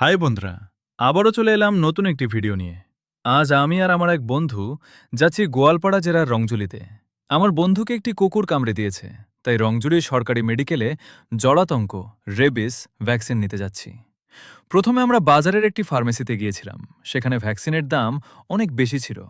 High বন্ধুরা, আবারও চলে এলাম নতুন একটি ভিডিও নিয়ে। আজ আমি আর আমার এক বন্ধু যাচ্ছি গোয়ালপাড়া জেলার রংজুলিতে। আমার বন্ধুকে একটি কুকুর কামড়ে দিয়েছে, তাই রংজুলির সরকারি মেডিকেলে জলাতঙ্ক রেবিস ভ্যাকসিন নিতে যাচ্ছি। প্রথমে আমরা বাজারের একটি ফার্মেসিতে গিয়েছিলাম। সেখানে ভ্যাকসিনের দাম অনেক বেশি ছিল।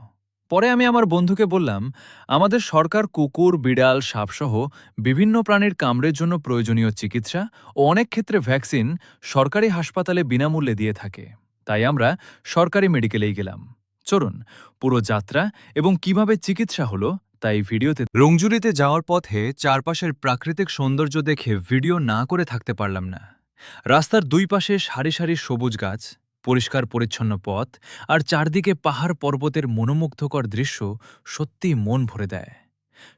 পরে আমি আমার বন্ধুকে বললাম, আমাদের সরকার কুকুর, বিড়াল, সাপসহ বিভিন্ন প্রাণীর কামড়ের জন্য প্রয়োজনীয় চিকিৎসা ও অনেক ক্ষেত্রে ভ্যাকসিন সরকারি হাসপাতালে বিনামূল্যে দিয়ে থাকে। তাই আমরা সরকারি মেডিকেলেই গেলাম। চলুন পুরো যাত্রা এবং কিভাবে চিকিৎসা হলো তাই ভিডিওতে। রংজুলিতে যাওয়ার পথে চারপাশের প্রাকৃতিক সৌন্দর্য দেখে ভিডিও না করে থাকতে পারলাম না। রাস্তার দুই পাশে সারি সারি সবুজ গাছ, পরিষ্কার পরিচ্ছন্ন পথ আর চারদিকে পাহাড় পর্বতের মনোমুগ্ধকর দৃশ্য সত্যিই মন ভরে দেয়।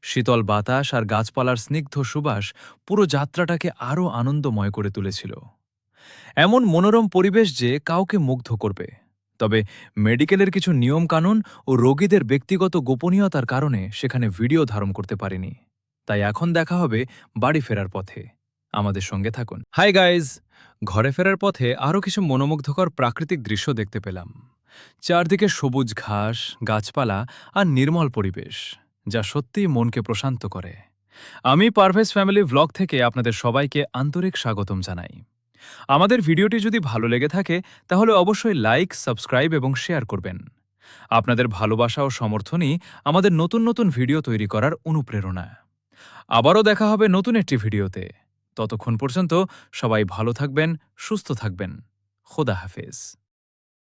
শীতল বাতাস আর গাছপালার স্নিগ্ধ সুবাস পুরো যাত্রাটাকে আরও আনন্দময় করে তুলেছিল। এমন মনোরম পরিবেশ যে কাউকে মুগ্ধ করবে। তবে মেডিকেলের কিছু নিয়মকানুন ও রোগীদের ব্যক্তিগত গোপনীয়তার কারণে সেখানে ভিডিও ধারণ করতে পারিনি। তাই এখন দেখা হবে বাড়ি ফেরার পথে। আমাদের সঙ্গে থাকুন। Hi guys! ঘরে ফেরার পথে আরও কিছু মনোমুগ্ধকর প্রাকৃতিক দৃশ্য দেখতে পেলাম। চারদিকে সবুজ ঘাস, গাছপালা আর নির্মল পরিবেশ, যা সত্যিই মনকে প্রশান্ত করে। আমি পারভেজ ফ্যামিলি ভ্লগ থেকে আপনাদের সবাইকে আন্তরিক স্বাগতম জানাই। আমাদের ভিডিওটি যদি ভালো লেগে থাকে তাহলে অবশ্যই লাইক, সাবস্ক্রাইব এবং শেয়ার করবেন। আপনাদের ভালোবাসা ও সমর্থনই আমাদের নতুন নতুন ভিডিও তৈরি করার অনুপ্রেরণা। আবারও দেখা হবে নতুন একটি ভিডিওতে। ততক্ষণ পর্যন্ত সবাই ভালো থাকবেন, সুস্থ থাকবেন। খোদা হাফেজ।